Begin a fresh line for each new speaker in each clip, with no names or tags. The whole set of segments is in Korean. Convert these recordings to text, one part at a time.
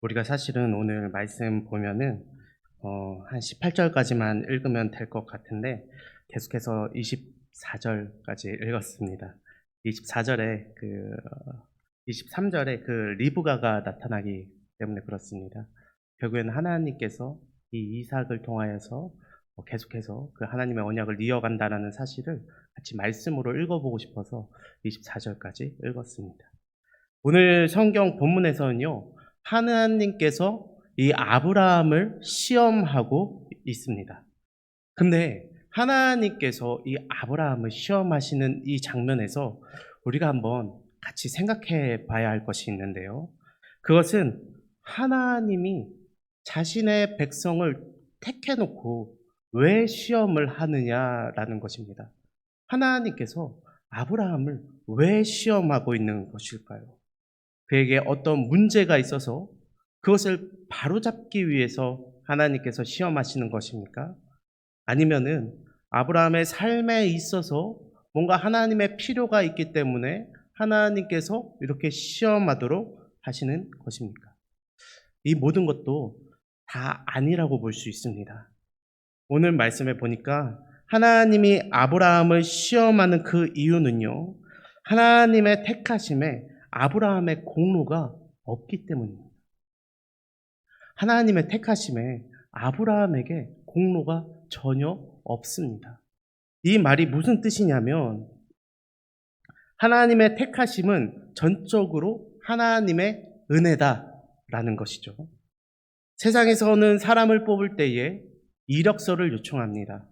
우리가 사실은 오늘 말씀 보면은 한 18절까지만 읽으면 될 것 같은데 계속해서 24절까지 읽었습니다. 24절에 23절에 그 리브가가 나타나기 때문에 그렇습니다. 결국에는 하나님께서 이 이삭을 통하여서 계속해서 그 하나님의 언약을 이어간다라는 사실을 같이 말씀으로 읽어보고 싶어서 24절까지 읽었습니다. 오늘 성경 본문에서는요, 하나님께서 이 아브라함을 시험하고 있습니다. 근데 하나님께서 이 아브라함을 시험하시는 이 장면에서 우리가 한번 같이 생각해 봐야 할 것이 있는데요. 그것은 하나님이 자신의 백성을 택해놓고 왜 시험을 하느냐라는 것입니다. 하나님께서 아브라함을 왜 시험하고 있는 것일까요? 그에게 어떤 문제가 있어서 그것을 바로잡기 위해서 하나님께서 시험하시는 것입니까? 아니면은 아브라함의 삶에 있어서 뭔가 하나님의 필요가 있기 때문에 하나님께서 이렇게 시험하도록 하시는 것입니까? 이 모든 것도 다 아니라고 볼 수 있습니다. 오늘 말씀에 보니까 하나님이 아브라함을 시험하는 그 이유는요, 하나님의 택하심에 아브라함의 공로가 없기 때문입니다. 하나님의 택하심에 아브라함에게 공로가 전혀 없습니다. 이 말이 무슨 뜻이냐면 하나님의 택하심은 전적으로 하나님의 은혜다라는 것이죠. 세상에서는 사람을 뽑을 때에 이력서를 요청합니다.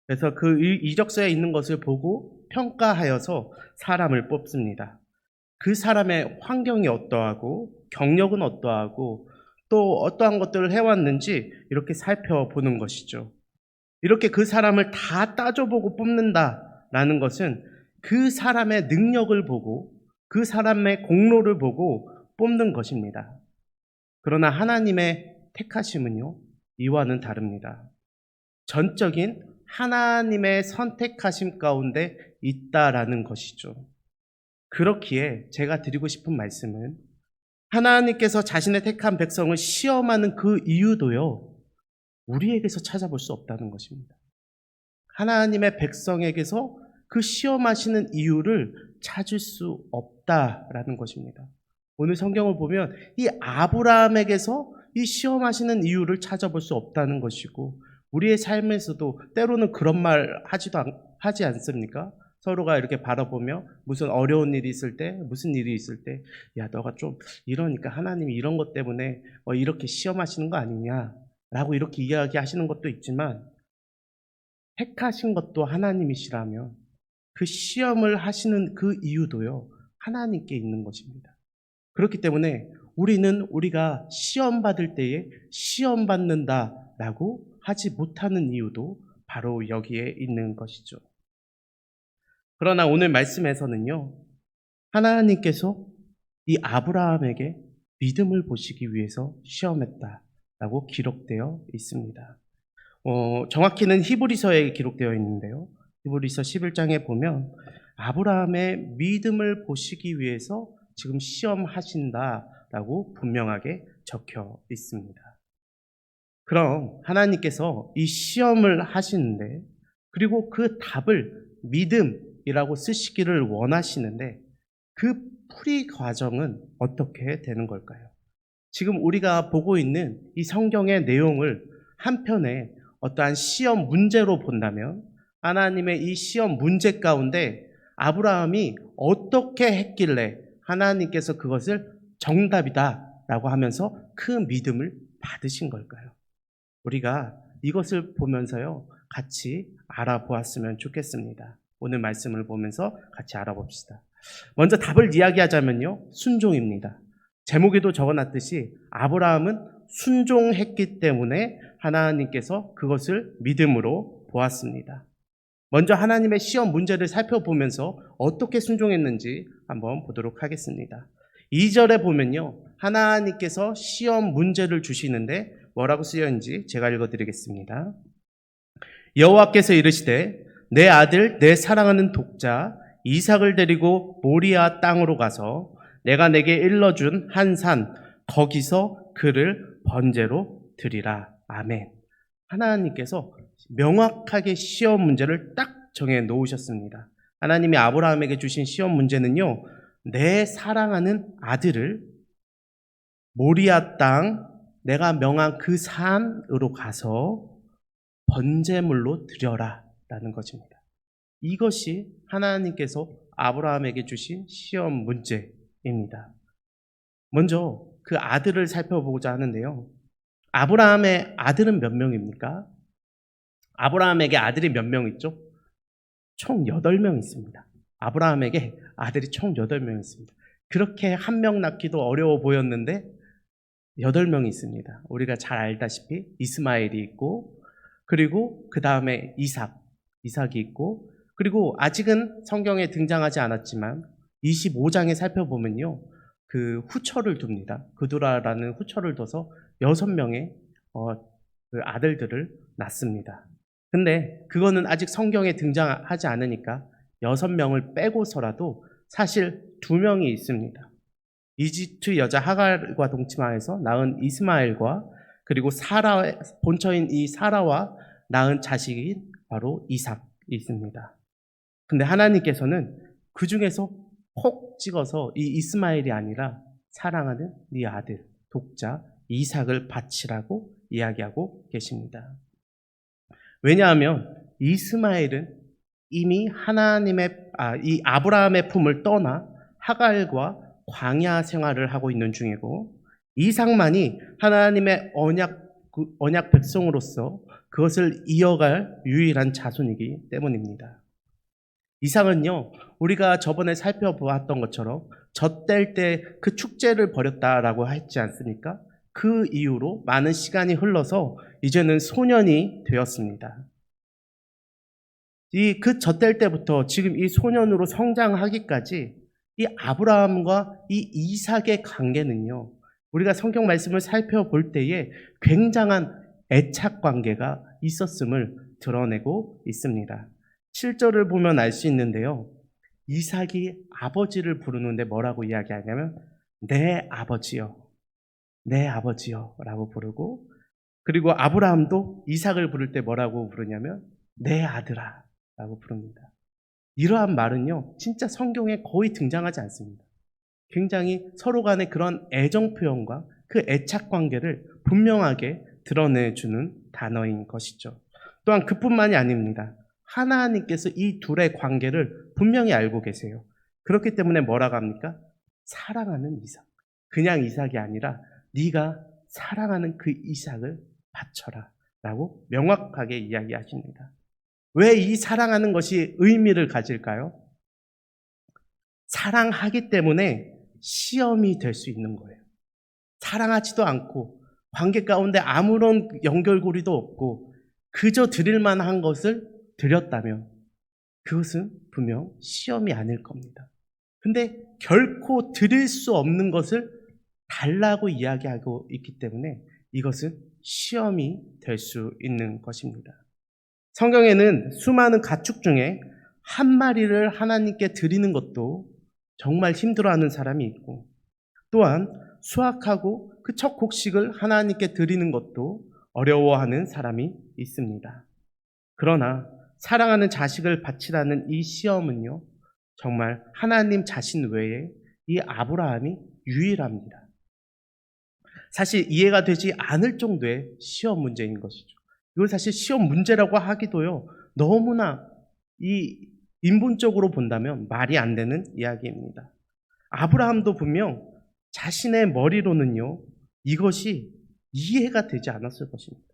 그래서 그 이력서에 있는 것을 보고 평가하여서 사람을 뽑습니다. 그 사람의 환경이 어떠하고 경력은 어떠하고 또 어떠한 것들을 해왔는지 이렇게 살펴보는 것이죠. 이렇게 그 사람을 다 따져보고 뽑는다라는 것은 그 사람의 능력을 보고 그 사람의 공로를 보고 뽑는 것입니다. 그러나 하나님의 택하심은요, 이와는 다릅니다. 전적인 하나님의 선택하심 가운데 있다라는 것이죠. 그렇기에 제가 드리고 싶은 말씀은 하나님께서 자신의 택한 백성을 시험하는 그 이유도요, 우리에게서 찾아볼 수 없다는 것입니다. 하나님의 백성에게서 그 시험하시는 이유를 찾을 수 없다라는 것입니다. 오늘 성경을 보면 이 아브라함에게서 이 시험하시는 이유를 찾아볼 수 없다는 것이고, 우리의 삶에서도 때로는 그런 말 하지 않습니까? 서로가 이렇게 바라보며 무슨 어려운 일이 있을 때, 무슨 일이 있을 때, 야, 너가 좀 이러니까 하나님이 이런 것 때문에 이렇게 시험하시는 거 아니냐? 라고 이렇게 이야기하시는 것도 있지만, 택하신 것도 하나님이시라면 그 시험을 하시는 그 이유도요, 하나님께 있는 것입니다. 그렇기 때문에 우리는 우리가 시험받을 때에 시험받는다라고 하지 못하는 이유도 바로 여기에 있는 것이죠. 그러나 오늘 말씀에서는요, 하나님께서 이 아브라함에게 믿음을 보시기 위해서 시험했다라고 기록되어 있습니다. 정확히는 히브리서에 기록되어 있는데요. 히브리서 11장에 보면 아브라함의 믿음을 보시기 위해서 지금 시험하신다라고 분명하게 적혀 있습니다. 그럼 하나님께서 이 시험을 하시는데, 그리고 그 답을 믿음이라고 쓰시기를 원하시는데, 그 풀이 과정은 어떻게 되는 걸까요? 지금 우리가 보고 있는 이 성경의 내용을 한편에 어떠한 시험 문제로 본다면, 하나님의 이 시험 문제 가운데 아브라함이 어떻게 했길래 하나님께서 그것을 정답이다라고 하면서 그 믿음을 받으신 걸까요? 우리가 이것을 보면서요, 같이 알아보았으면 좋겠습니다. 오늘 말씀을 보면서 같이 알아봅시다. 먼저 답을 이야기하자면요, 순종입니다. 제목에도 적어놨듯이 아브라함은 순종했기 때문에 하나님께서 그것을 믿음으로 보았습니다. 먼저 하나님의 시험 문제를 살펴보면서 어떻게 순종했는지 한번 보도록 하겠습니다. 2절에 보면요, 하나님께서 시험 문제를 주시는데 뭐라고 쓰여있는지 제가 읽어드리겠습니다. 여호와께서 이르시되 내 아들 내 사랑하는 독자 이삭을 데리고 모리아 땅으로 가서 내가 내게 일러준 한 산 거기서 그를 번제로 드리라. 아멘. 하나님께서 명확하게 시험 문제를 딱 정해 놓으셨습니다. 하나님이 아브라함에게 주신 시험 문제는요, 내 사랑하는 아들을 모리아 땅 내가 명한 그 산으로 가서 번제물로 드려라 라는 것입니다. 이것이 하나님께서 아브라함에게 주신 시험 문제입니다. 먼저 그 아들을 살펴보고자 하는데요. 아브라함의 아들은 몇 명입니까? 아브라함에게 아들이 몇 명 있죠? 총 8명 있습니다. 아브라함에게 아들이 총 8명 있습니다. 그렇게 한 명 낳기도 어려워 보였는데 8명이 있습니다. 우리가 잘 알다시피 이스마엘이 있고, 그리고 그 다음에 이삭이 있고, 그리고 아직은 성경에 등장하지 않았지만 25장에 살펴보면요, 그 후처를 둡니다. 그두라라는 후처를 둬서 6명의 그 아들들을 낳습니다. 근데 그거는 아직 성경에 등장하지 않으니까 6명을 빼고서라도 사실 2명이 있습니다. 이집트 여자 하갈과 동침하여서 낳은 이스마엘과, 그리고 본처인 이 사라와 낳은 자식인 바로 이삭이 있습니다. 근데 하나님께서는 그 중에서 콕 찍어서 이 이스마엘이 아니라 사랑하는 네 아들, 독자 이삭을 바치라고 이야기하고 계십니다. 왜냐하면 이스마엘은 이미 이 아브라함의 품을 떠나 하갈과 광야 생활을 하고 있는 중이고, 이삭만이 하나님의 언약 백성으로서 그것을 이어갈 유일한 자손이기 때문입니다. 이삭은요, 우리가 저번에 살펴보았던 것처럼 젖될 때 그 축제를 벌였다라고 했지 않습니까? 그 이후로 많은 시간이 흘러서 이제는 소년이 되었습니다. 그 젖될 때부터 지금 이 소년으로 성장하기까지 이 아브라함과 이 이삭의 관계는요, 우리가 성경 말씀을 살펴볼 때에 굉장한 애착 관계가 있었음을 드러내고 있습니다. 7절을 보면 알 수 있는데요, 이삭이 아버지를 부르는데 뭐라고 이야기하냐면 내 아버지요, 내 아버지요 라고 부르고, 그리고 아브라함도 이삭을 부를 때 뭐라고 부르냐면 내 아들아 라고 부릅니다. 이러한 말은요, 진짜 성경에 거의 등장하지 않습니다. 굉장히 서로 간의 그런 애정 표현과 그 애착 관계를 분명하게 드러내주는 단어인 것이죠. 또한 그뿐만이 아닙니다. 하나님께서 이 둘의 관계를 분명히 알고 계세요. 그렇기 때문에 뭐라고 합니까? 사랑하는 이삭. 그냥 이삭이 아니라 네가 사랑하는 그 이삭을 바쳐라 라고 명확하게 이야기하십니다. 왜 이 사랑하는 것이 의미를 가질까요? 사랑하기 때문에 시험이 될 수 있는 거예요. 사랑하지도 않고 관계 가운데 아무런 연결고리도 없고 그저 드릴 만한 것을 드렸다면 그것은 분명 시험이 아닐 겁니다. 근데 결코 드릴 수 없는 것을 달라고 이야기하고 있기 때문에 이것은 시험이 될 수 있는 것입니다. 성경에는 수많은 가축 중에 한 마리를 하나님께 드리는 것도 정말 힘들어하는 사람이 있고, 또한 수확하고 그 첫 곡식을 하나님께 드리는 것도 어려워하는 사람이 있습니다. 그러나 사랑하는 자식을 바치라는 이 시험은요, 정말 하나님 자신 외에 이 아브라함이 유일합니다. 사실 이해가 되지 않을 정도의 시험 문제인 것이죠. 이걸 사실 시험 문제라고 하기도요, 너무나 이 인본적으로 본다면 말이 안 되는 이야기입니다. 아브라함도 분명 자신의 머리로는요, 이것이 이해가 되지 않았을 것입니다.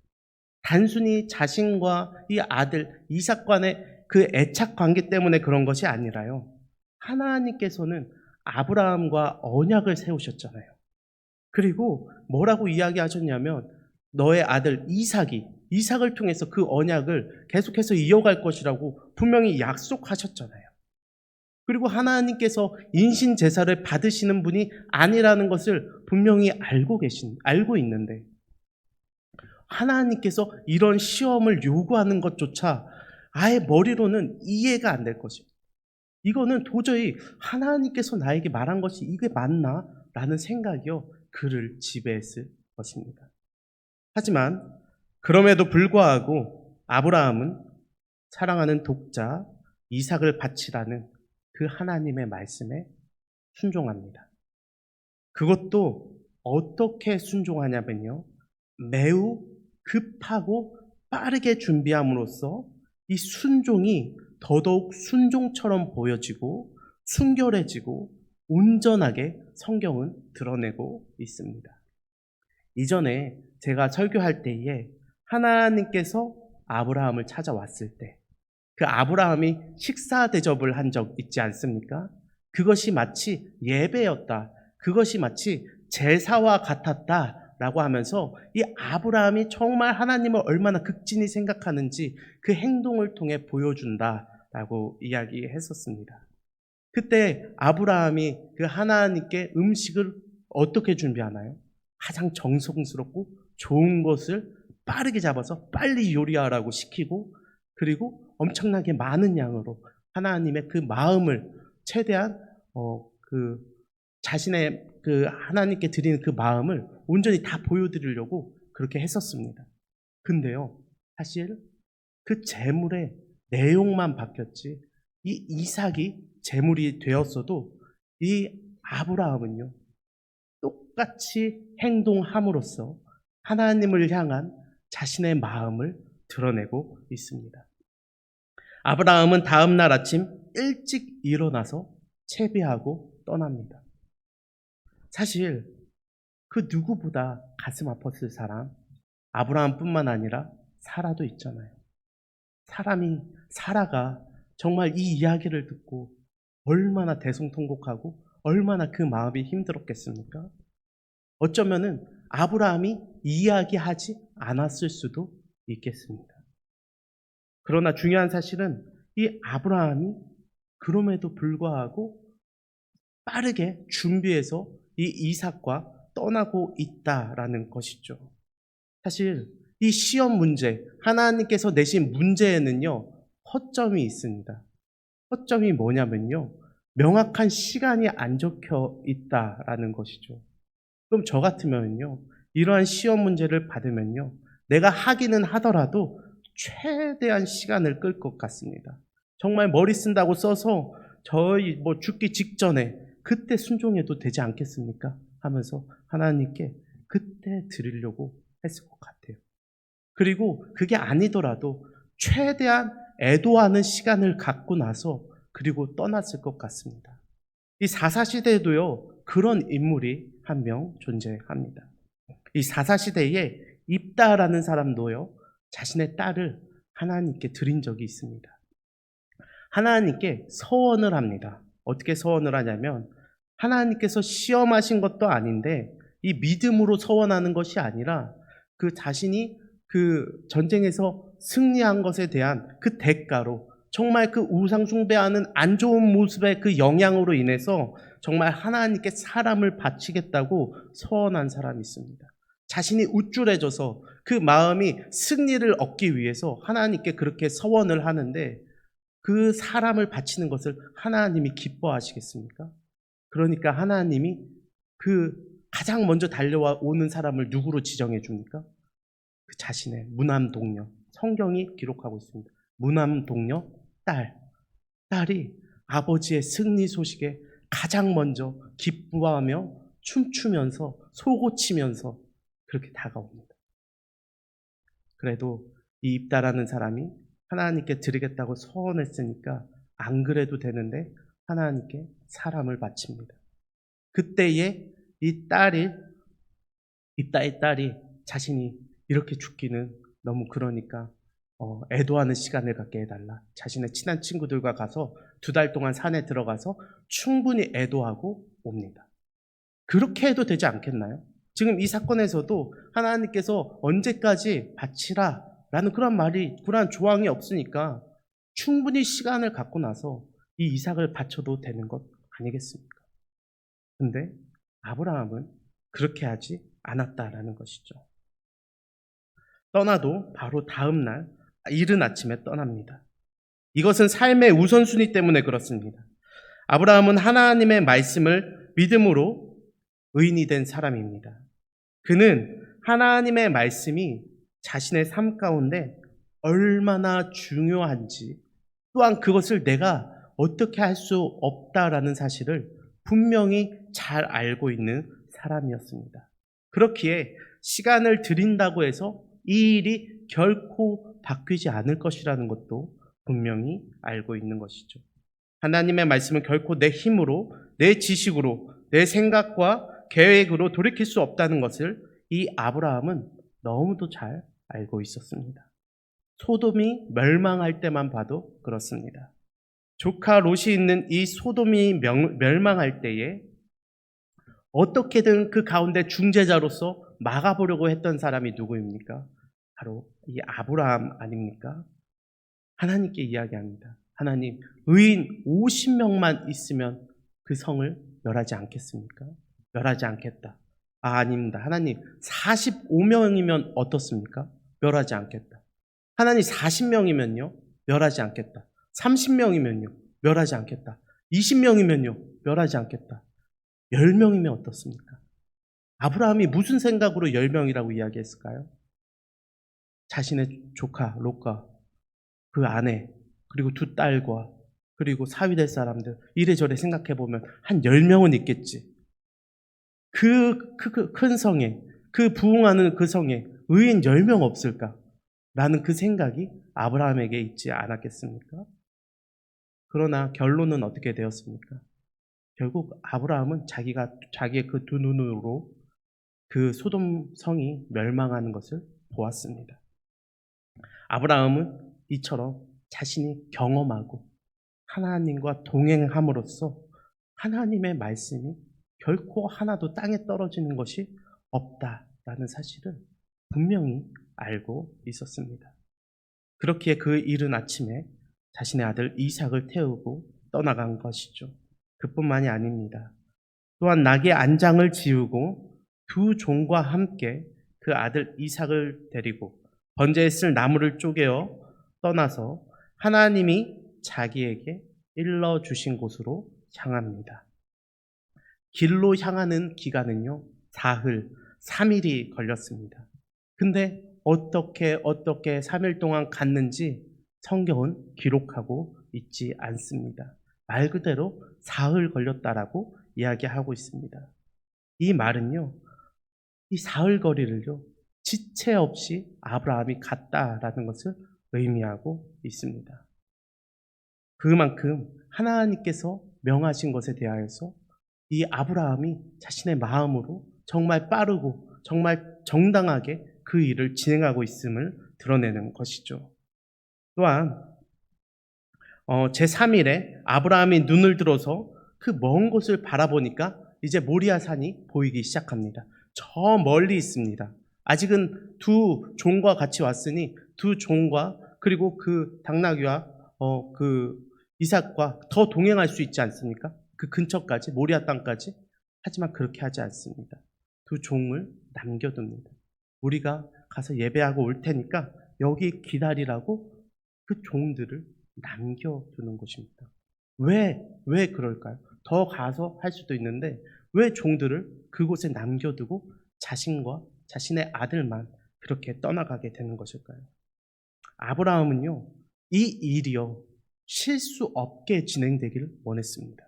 단순히 자신과 이 아들 이삭 간의 그 애착 관계 때문에 그런 것이 아니라요, 하나님께서는 아브라함과 언약을 세우셨잖아요. 그리고 뭐라고 이야기하셨냐면 너의 아들 이삭을 통해서 그 언약을 계속해서 이어갈 것이라고 분명히 약속하셨잖아요. 그리고 하나님께서 인신 제사를 받으시는 분이 아니라는 것을 분명히 알고 있는데 하나님께서 이런 시험을 요구하는 것조차 아예 머리로는 이해가 안 될 것입니다. 이거는 도저히 하나님께서 나에게 말한 것이 이게 맞나? 라는 생각이요, 그를 지배했을 것입니다. 하지만 그럼에도 불구하고 아브라함은 사랑하는 독자 이삭을 바치라는 그 하나님의 말씀에 순종합니다. 그것도 어떻게 순종하냐면요. 매우 급하고 빠르게 준비함으로써 이 순종이 더더욱 순종처럼 보여지고 순결해지고 온전하게 성경은 드러내고 있습니다. 이전에 제가 설교할 때에 하나님께서 아브라함을 찾아왔을 때 그 아브라함이 식사 대접을 한 적 있지 않습니까? 그것이 마치 예배였다. 그것이 마치 제사와 같았다라고 하면서 이 아브라함이 정말 하나님을 얼마나 극진히 생각하는지 그 행동을 통해 보여준다라고 이야기했었습니다. 그때 아브라함이 그 하나님께 음식을 어떻게 준비하나요? 가장 정성스럽고 좋은 것을 빠르게 잡아서 빨리 요리하라고 시키고 그리고 엄청나게 많은 양으로 하나님의 그 마음을 최대한 자신의 그 하나님께 드리는 그 마음을 온전히 다 보여드리려고 그렇게 했었습니다. 근데요, 사실 그 제물의 내용만 바뀌었지 이 이삭이 제물이 되었어도 이 아브라함은요 똑같이 행동함으로써 하나님을 향한 자신의 마음을 드러내고 있습니다. 아브라함은 다음 날 아침 일찍 일어나서 채비하고 떠납니다. 사실 그 누구보다 가슴 아팠을 사람 아브라함뿐만 아니라 사라도 있잖아요. 사라가 정말 이 이야기를 듣고 얼마나 대성통곡하고 얼마나 그 마음이 힘들었겠습니까? 어쩌면은 아브라함이 이야기하지 않았을 수도 있겠습니다. 그러나 중요한 사실은 이 아브라함이 그럼에도 불구하고 빠르게 준비해서 이 이삭과 떠나고 있다라는 것이죠. 사실 이 시험 문제, 하나님께서 내신 문제에는요, 허점이 있습니다. 허점이 뭐냐면요, 명확한 시간이 안 적혀 있다라는 것이죠. 그럼 저 같으면요, 이러한 시험 문제를 받으면요, 내가 하기는 하더라도 최대한 시간을 끌 것 같습니다. 정말 머리 쓴다고 써서 저희 죽기 직전에 그때 순종해도 되지 않겠습니까? 하면서 하나님께 그때 드리려고 했을 것 같아요. 그리고 그게 아니더라도 최대한 애도하는 시간을 갖고 나서 그리고 떠났을 것 같습니다. 이 사사시대에도요, 그런 인물이 한 명 존재합니다. 이 사사시대에 입다라는 사람도요, 자신의 딸을 하나님께 드린 적이 있습니다. 하나님께 서원을 합니다. 어떻게 서원을 하냐면 하나님께서 시험하신 것도 아닌데 이 믿음으로 서원하는 것이 아니라 그 자신이 그 전쟁에서 승리한 것에 대한 그 대가로 정말 그 우상 숭배하는 안 좋은 모습의 그 영향으로 인해서 정말 하나님께 사람을 바치겠다고 서원한 사람이 있습니다. 자신이 우쭐해져서 그 마음이 승리를 얻기 위해서 하나님께 그렇게 서원을 하는데 그 사람을 바치는 것을 하나님이 기뻐하시겠습니까? 그러니까 하나님이 그 가장 먼저 달려와 오는 사람을 누구로 지정해 줍니까? 그 자신의 무남 동료. 성경이 기록하고 있습니다. 무남 동료 딸이 아버지의 승리 소식에 가장 먼저 기뻐하며 춤추면서 소고치면서 그렇게 다가옵니다. 그래도 이 입다라는 사람이 하나님께 드리겠다고 서원했으니까 안 그래도 되는데 하나님께 사람을 바칩니다. 그때에 입다의 딸이 자신이 이렇게 죽기는 너무 그러니까 애도하는 시간을 갖게 해달라. 자신의 친한 친구들과 가서 2달 동안 산에 들어가서 충분히 애도하고 옵니다. 그렇게 해도 되지 않겠나요? 지금 이 사건에서도 하나님께서 언제까지 바치라 라는 그런 조항이 없으니까 충분히 시간을 갖고 나서 이 이삭을 바쳐도 되는 것 아니겠습니까? 근데 아브라함은 그렇게 하지 않았다라는 것이죠. 떠나도 바로 다음 날 이른 아침에 떠납니다. 이것은 삶의 우선순위 때문에 그렇습니다. 아브라함은 하나님의 말씀을 믿음으로 의인이 된 사람입니다. 그는 하나님의 말씀이 자신의 삶 가운데 얼마나 중요한지, 또한 그것을 내가 어떻게 할 수 없다라는 사실을 분명히 잘 알고 있는 사람이었습니다. 그렇기에 시간을 들인다고 해서 이 일이 결코 바뀌지 않을 것이라는 것도 분명히 알고 있는 것이죠. 하나님의 말씀은 결코 내 힘으로, 내 지식으로, 내 생각과 계획으로 돌이킬 수 없다는 것을 이 아브라함은 너무도 잘 알고 있었습니다. 소돔이 멸망할 때만 봐도 그렇습니다. 조카 롯이 있는 이 소돔이 멸망할 때에 어떻게든 그 가운데 중재자로서 막아보려고 했던 사람이 누구입니까? 바로 이 아브라함 아닙니까? 하나님께 이야기합니다. 하나님, 의인 50명만 있으면 그 성을 멸하지 않겠습니까? 멸하지 않겠다. 아닙니다. 하나님, 45명이면 어떻습니까? 멸하지 않겠다. 하나님, 40명이면요? 멸하지 않겠다. 30명이면요? 멸하지 않겠다. 20명이면요? 멸하지 않겠다. 10명이면 어떻습니까? 아브라함이 무슨 생각으로 10명이라고 이야기했을까요? 자신의 조카 롯과 그 아내, 그리고 두 딸과 그리고 사위될 사람들 이래저래 생각해보면 한 10명은 있겠지. 그 큰 성에, 그 부흥하는 그 성에 의인 10명 없을까? 라는 그 생각이 아브라함에게 있지 않았겠습니까? 그러나 결론은 어떻게 되었습니까? 결국 아브라함은 자기의 그 두 눈으로 그 소돔 성이 멸망하는 것을 보았습니다. 아브라함은 이처럼 자신이 경험하고 하나님과 동행함으로써 하나님의 말씀이 결코 하나도 땅에 떨어지는 것이 없다라는 사실을 분명히 알고 있었습니다. 그렇기에 그 이른 아침에 자신의 아들 이삭을 태우고 떠나간 것이죠. 그뿐만이 아닙니다. 또한 낙의 안장을 지우고 두 종과 함께 그 아들 이삭을 데리고 번제에 쓸 나무를 쪼개어 떠나서 하나님이 자기에게 일러주신 곳으로 향합니다. 길로 향하는 기간은요, 사흘, 3일이 걸렸습니다. 근데 어떻게 3일 동안 갔는지 성경은 기록하고 있지 않습니다. 말 그대로 사흘 걸렸다라고 이야기하고 있습니다. 이 말은요, 이 사흘 거리를요, 지체 없이 아브라함이 갔다라는 것을 의미하고 있습니다. 그만큼 하나님께서 명하신 것에 대하여서 이 아브라함이 자신의 마음으로 정말 빠르고 정말 정당하게 그 일을 진행하고 있음을 드러내는 것이죠. 또한 제3일에 아브라함이 눈을 들어서 그 먼 곳을 바라보니까 이제 모리아 산이 보이기 시작합니다. 저 멀리 있습니다. 아직은 두 종과 같이 왔으니 두 종과 그리고 그 당나귀와 그 이삭과 더 동행할 수 있지 않습니까? 그 근처까지, 모리아 땅까지. 하지만 그렇게 하지 않습니다. 두 종을 남겨둡니다. 우리가 가서 예배하고 올 테니까 여기 기다리라고 그 종들을 남겨두는 것입니다. 왜 그럴까요? 더 가서 할 수도 있는데 왜 종들을 그곳에 남겨두고 자신과 자신의 아들만 그렇게 떠나가게 되는 것일까요? 아브라함은요, 이 일이요, 실수 없게 진행되기를 원했습니다.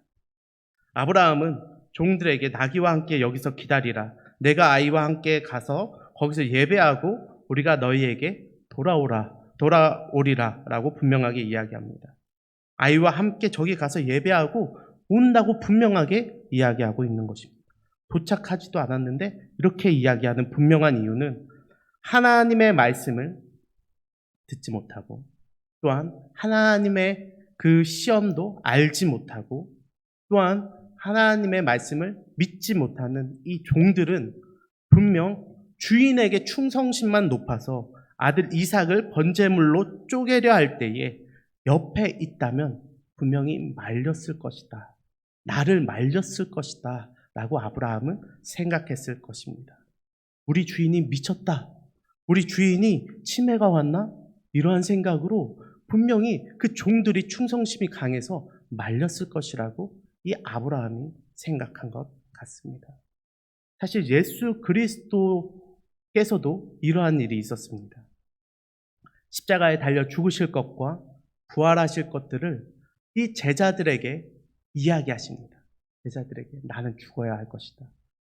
아브라함은 종들에게 나귀와 함께 여기서 기다리라. 내가 아이와 함께 가서 거기서 예배하고 우리가 너희에게 돌아오리라 라고 분명하게 이야기합니다. 아이와 함께 저기 가서 예배하고 온다고 분명하게 이야기하고 있는 것입니다. 도착하지도 않았는데 이렇게 이야기하는 분명한 이유는 하나님의 말씀을 듣지 못하고 또한 하나님의 그 시험도 알지 못하고 또한 하나님의 말씀을 믿지 못하는 이 종들은 분명 주인에게 충성심만 높아서 아들 이삭을 번제물로 쪼개려 할 때에 옆에 있다면 분명히 말렸을 것이다. 나를 말렸을 것이다. 라고 아브라함은 생각했을 것입니다. 우리 주인이 미쳤다. 우리 주인이 치매가 왔나? 이러한 생각으로 분명히 그 종들이 충성심이 강해서 말렸을 것이라고 이 아브라함이 생각한 것 같습니다. 사실 예수 그리스도께서 예수님께서도 이러한 일이 있었습니다. 십자가에 달려 죽으실 것과 부활하실 것들을 이 제자들에게 이야기하십니다. 제자들에게 나는 죽어야 할 것이다.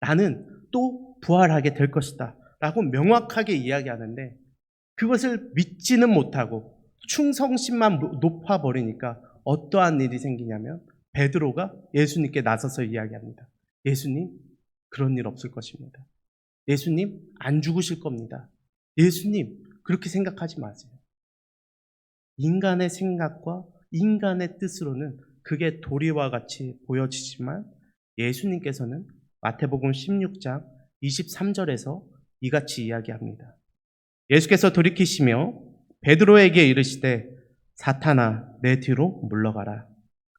나는 또 부활하게 될 것이다. 라고 명확하게 이야기하는데 그것을 믿지는 못하고 충성심만 높아버리니까 어떠한 일이 생기냐면 베드로가 예수님께 나서서 이야기합니다. 예수님, 그런 일 없을 것입니다. 예수님, 안 죽으실 겁니다. 예수님, 그렇게 생각하지 마세요. 인간의 생각과 인간의 뜻으로는 그게 도리와 같이 보여지지만 예수님께서는 마태복음 16장 23절에서 이같이 이야기합니다. 예수께서 돌이키시며 베드로에게 이르시되 사탄아 내 뒤로 물러가라.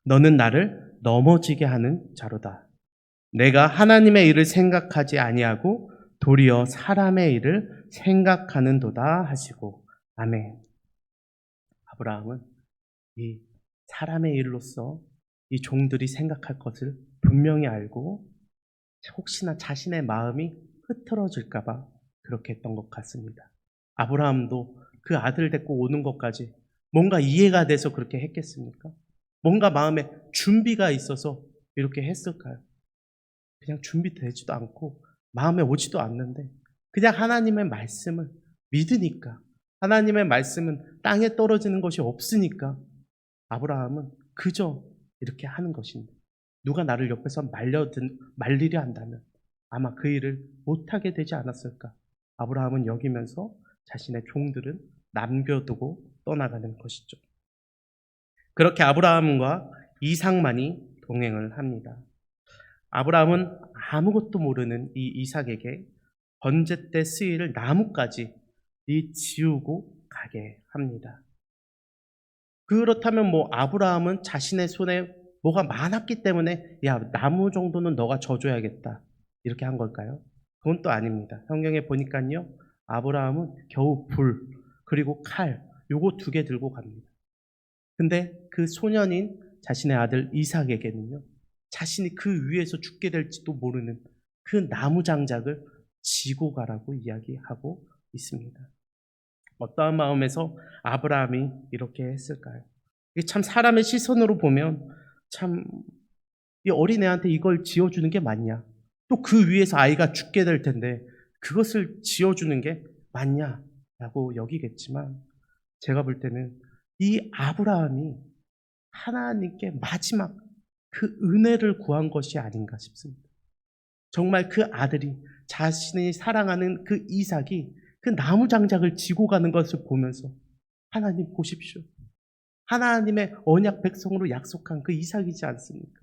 너는 나를 넘어지게 하는 자로다. 내가 하나님의 일을 생각하지 아니하고 도리어 사람의 일을 생각하는도다 하시고 아멘. 아브라함은 이 사람의 일로서 이 종들이 생각할 것을 분명히 알고 혹시나 자신의 마음이 흐트러질까 봐 그렇게 했던 것 같습니다. 아브라함도 그 아들 데리고 오는 것까지 뭔가 이해가 돼서 그렇게 했겠습니까? 뭔가 마음에 준비가 있어서 이렇게 했을까요? 그냥 준비되지도 않고 마음에 오지도 않는데 그냥 하나님의 말씀을 믿으니까 하나님의 말씀은 땅에 떨어지는 것이 없으니까 아브라함은 그저 이렇게 하는 것입니다. 누가 나를 옆에서 말리려 한다면 아마 그 일을 못하게 되지 않았을까. 아브라함은 여기면서 자신의 종들은 남겨두고 떠나가는 것이죠. 그렇게 아브라함과 이삭만이 동행을 합니다. 아브라함은 아무것도 모르는 이 이삭에게 번제 때 쓰일 나무까지 지우고 가게 합니다. 그렇다면 아브라함은 자신의 손에 뭐가 많았기 때문에 야 나무 정도는 너가 져줘야겠다 이렇게 한 걸까요? 그건 또 아닙니다. 성경에 보니까요 아브라함은 겨우 불 그리고 칼 요거 2개 들고 갑니다. 근데 그 소년인 자신의 아들 이삭에게는요 자신이 그 위에서 죽게 될지도 모르는 그 나무 장작을 지고 가라고 이야기하고 있습니다. 어떠한 마음에서 아브라함이 이렇게 했을까요? 이게 참 사람의 시선으로 보면 참 이 어린애한테 이걸 지어주는 게 맞냐? 또 그 위에서 아이가 죽게 될 텐데 그것을 지어주는 게 맞냐라고 여기겠지만 제가 볼 때는 이 아브라함이 하나님께 마지막 그 은혜를 구한 것이 아닌가 싶습니다. 정말 그 아들이 자신이 사랑하는 그 이삭이 그 나무 장작을 지고 가는 것을 보면서 하나님 보십시오. 하나님의 언약 백성으로 약속한 그 이삭이지 않습니까?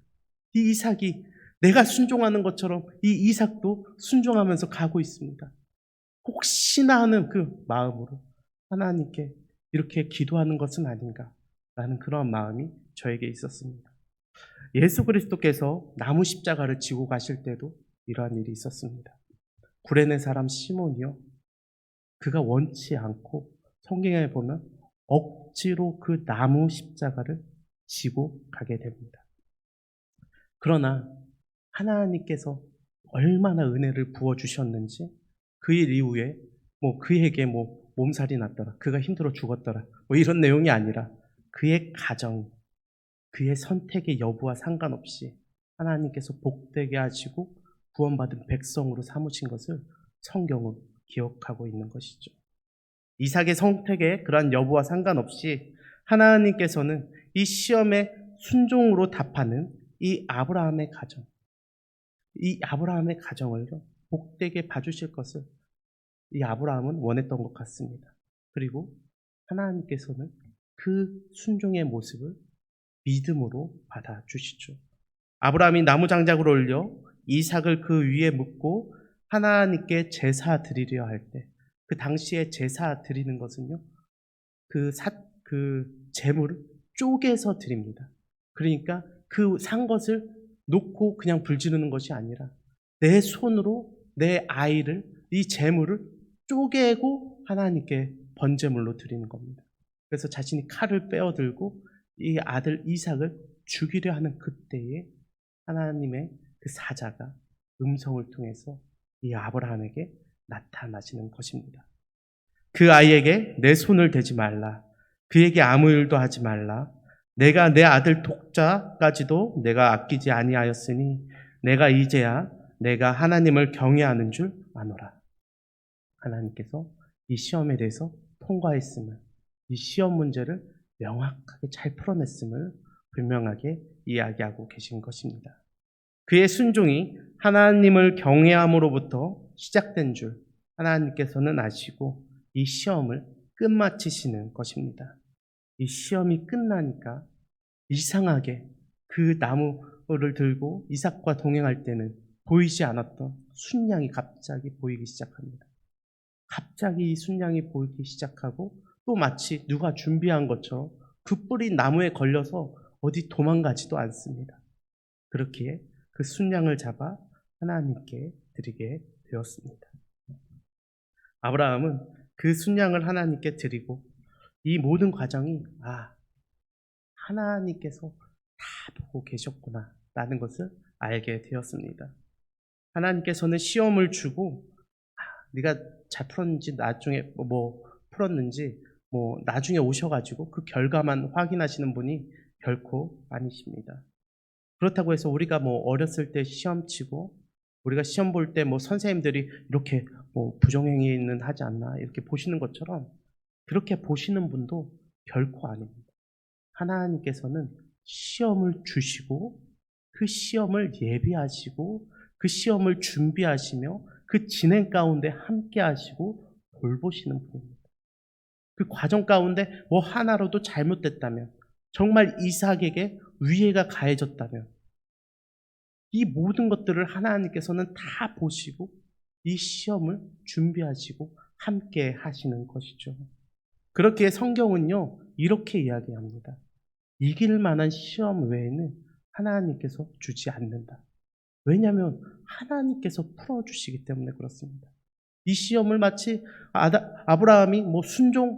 이 이삭이 내가 순종하는 것처럼 이 이삭도 순종하면서 가고 있습니다. 혹시나 하는 그 마음으로 하나님께 이렇게 기도하는 것은 아닌가라는 그런 마음이 저에게 있었습니다. 예수 그리스도께서 나무 십자가를 지고 가실 때도 이러한 일이 있었습니다. 구레네 사람 시몬이요. 그가 원치 않고 성경에 보면 억지로 그 나무 십자가를 지고 가게 됩니다. 그러나 하나님께서 얼마나 은혜를 부어주셨는지 그 일 이후에 그에게 몸살이 났더라. 그가 힘들어 죽었더라. 이런 내용이 아니라 그의 가정, 그의 선택의 여부와 상관없이 하나님께서 복되게 하시고 구원받은 백성으로 삼으신 것을 성경은 기억하고 있는 것이죠. 이삭의 선택의 그러한 여부와 상관없이 하나님께서는 이 시험에 순종으로 답하는 이 아브라함의 가정, 이 아브라함의 가정을 복되게 봐주실 것을 이 아브라함은 원했던 것 같습니다. 그리고 하나님께서는 그 순종의 모습을 믿음으로 받아주시죠. 아브라함이 나무 장작을 올려 이삭을 그 위에 묻고 하나님께 제사 드리려 할 때, 그 당시에 제사 드리는 것은요, 그 제물을 쪼개서 드립니다. 그러니까 그 산 것을 놓고 그냥 불 지르는 것이 아니라 내 손으로 내 아이를, 이 제물을 쪼개고 하나님께 번제물로 드리는 겁니다. 그래서 자신이 칼을 빼어들고 이 아들 이삭을 죽이려 하는 그때에 하나님의 그 사자가 음성을 통해서 이 아브라함에게 나타나시는 것입니다. 그 아이에게 내 손을 대지 말라. 그에게 아무 일도 하지 말라. 내가 내 아들 독자까지도 내가 아끼지 아니하였으니 내가 이제야 내가 하나님을 경외하는 줄 아노라. 하나님께서 이 시험에 대해서 통과했음을, 이 시험 문제를 명확하게 잘 풀어냈음을 분명하게 이야기하고 계신 것입니다. 그의 순종이 하나님을 경외함으로부터 시작된 줄 하나님께서는 아시고 이 시험을 끝마치시는 것입니다. 이 시험이 끝나니까 이상하게 그 나무를 들고 이삭과 동행할 때는 보이지 않았던 순양이 갑자기 보이기 시작합니다. 갑자기 이 순양이 보이기 시작하고 또 마치 누가 준비한 것처럼 그 뿔이 나무에 걸려서 어디 도망가지도 않습니다. 그렇기에 그 순양을 잡아 하나님께 드리게 되었습니다. 아브라함은 그 순양을 하나님께 드리고 이 모든 과정이 하나님께서 다 보고 계셨구나 라는 것을 알게 되었습니다. 하나님께서는 시험을 주고 네가 잘 풀었는지 나중에 풀었는지 나중에 오셔가지고 그 결과만 확인하시는 분이 결코 아니십니다. 그렇다고 해서 우리가 어렸을 때 시험 치고 우리가 시험 볼 때 선생님들이 이렇게 부정행위는 하지 않나 이렇게 보시는 것처럼 그렇게 보시는 분도 결코 아닙니다. 하나님께서는 시험을 주시고 그 시험을 예비하시고 그 시험을 준비하시며 그 진행 가운데 함께 하시고 돌보시는 분입니다. 그 과정 가운데 하나라도 잘못됐다면 정말 이삭에게 위해가 가해졌다면 이 모든 것들을 하나님께서는 다 보시고 이 시험을 준비하시고 함께 하시는 것이죠. 그렇게 성경은요 이렇게 이야기합니다. 이길 만한 시험 외에는 하나님께서 주지 않는다. 왜냐하면 하나님께서 풀어주시기 때문에 그렇습니다. 이 시험을 마치 아브라함이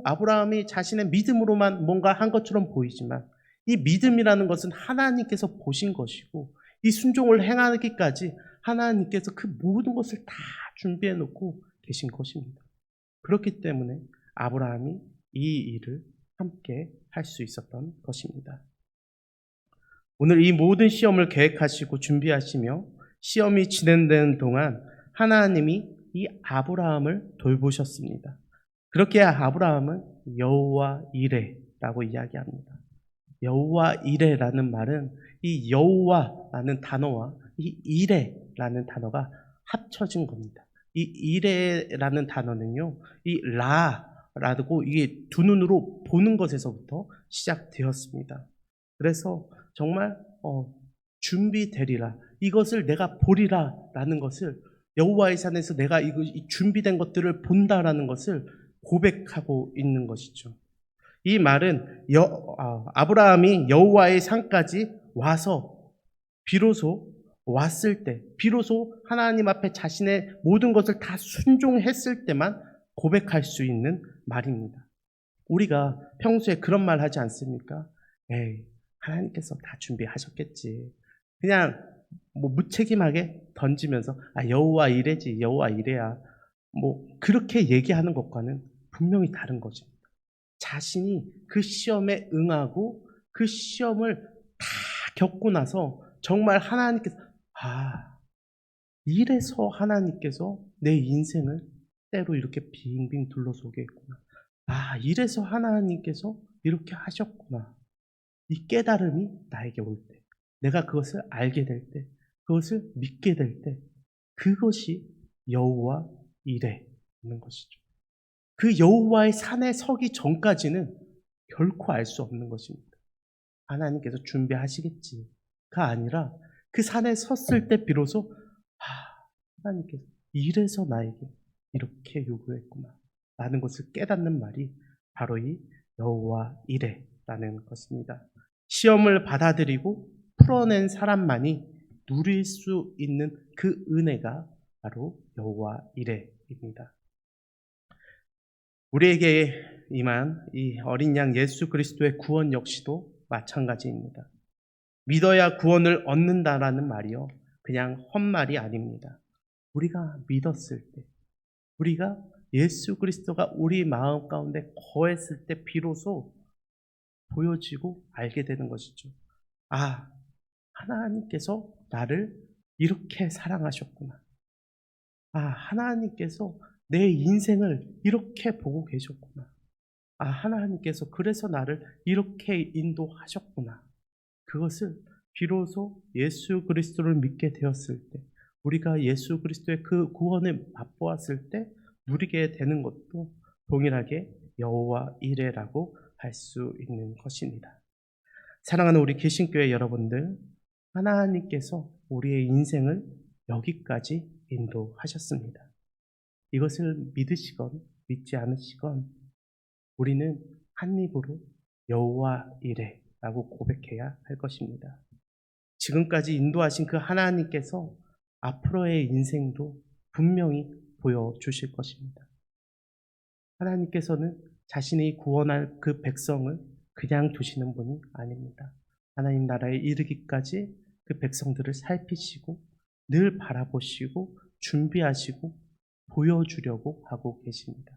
아브라함이 자신의 믿음으로만 뭔가 한 것처럼 보이지만 이 믿음이라는 것은 하나님께서 보신 것이고 이 순종을 행하기까지 하나님께서 그 모든 것을 다 준비해 놓고 계신 것입니다. 그렇기 때문에 아브라함이 이 일을 함께 할 수 있었던 것입니다. 오늘 이 모든 시험을 계획하시고 준비하시며 시험이 진행되는 동안 하나님이 이 아브라함을 돌보셨습니다. 그렇게 아브라함은 여호와 이레라고 이야기합니다. 여호와 이레라는 말은 이 여호와라는 단어와 이 이레라는 단어가 합쳐진 겁니다. 이 이레라는 단어는요, 이 라라고 이게 두 눈으로 보는 것에서부터 시작되었습니다. 그래서 정말 준비되리라, 이것을 내가 보리라 라는 것을, 여호와의 산에서 내가 이 준비된 것들을 본다라는 것을 고백하고 있는 것이죠. 이 말은 아브라함이 여호와의 산까지 와서 비로소 왔을 때, 비로소 하나님 앞에 자신의 모든 것을 다 순종했을 때만 고백할 수 있는 말입니다. 우리가 평소에 그런 말 하지 않습니까? 에이, 하나님께서 다 준비하셨겠지. 그냥 무책임하게 던지면서 여호와 이래지, 여호와 이래야, 그렇게 얘기하는 것과는 분명히 다른 것입니다. 자신이 그 시험에 응하고 그 시험을 다 겪고 나서 정말 하나님께서 이래서 하나님께서 내 인생을 때로 이렇게 빙빙 둘러서게 했구나. 이래서 하나님께서 이렇게 하셨구나. 이 깨달음이 나에게 올 때, 내가 그것을 알게 될 때, 그것을 믿게 될 때, 그것이 여호와 이레는 것이죠. 그 여호와의 산에 서기 전까지는 결코 알 수 없는 것입니다. 하나님께서 준비하시겠지가 아니라 그 산에 섰을 때 비로소 하나님께서 이래서 나에게 이렇게 요구했구나 라는 것을 깨닫는 말이 바로 이 여호와 이레라는 것입니다. 시험을 받아들이고 풀어낸 사람만이 누릴 수 있는 그 은혜가 바로 여호와 이레입니다. 우리에게 임한 이 어린 양 예수 그리스도의 구원 역시도 마찬가지입니다. 믿어야 구원을 얻는다라는 말이요, 그냥 헛말이 아닙니다. 우리가 믿었을 때, 우리가 예수 그리스도가 우리 마음 가운데 거했을 때 비로소 보여지고 알게 되는 것이죠. 아, 하나님께서 나를 이렇게 사랑하셨구나. 아, 하나님께서 내 인생을 이렇게 보고 계셨구나. 아, 하나님께서 그래서 나를 이렇게 인도하셨구나. 그것을 비로소 예수 그리스도를 믿게 되었을 때, 우리가 예수 그리스도의 그 구원을 맛보았을 때 누리게 되는 것도 동일하게 여호와 이레라고 할 수 있는 것입니다. 사랑하는 우리 개신교회 여러분들, 하나님께서 우리의 인생을 여기까지 인도하셨습니다. 이것을 믿으시건 믿지 않으시건 우리는 한 입으로 여호와 이레라고 고백해야 할 것입니다. 지금까지 인도하신 그 하나님께서 앞으로의 인생도 분명히 보여주실 것입니다. 하나님께서는 자신이 구원할 그 백성을 그냥 두시는 분이 아닙니다. 하나님 나라에 이르기까지 그 백성들을 살피시고 늘 바라보시고 준비하시고 보여주려고 하고 계십니다.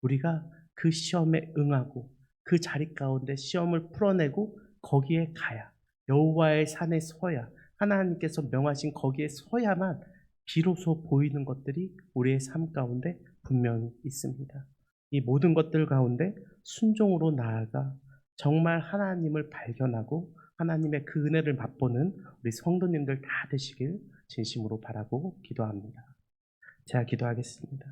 우리가 그 시험에 응하고 그 자리 가운데 시험을 풀어내고 거기에 가야, 여호와의 산에 서야, 하나님께서 명하신 거기에 서야만 비로소 보이는 것들이 우리의 삶 가운데 분명히 있습니다. 이 모든 것들 가운데 순종으로 나아가 정말 하나님을 발견하고 하나님의 그 은혜를 맛보는 우리 성도님들 다 되시길 진심으로 바라고 기도합니다. 제가 기도하겠습니다.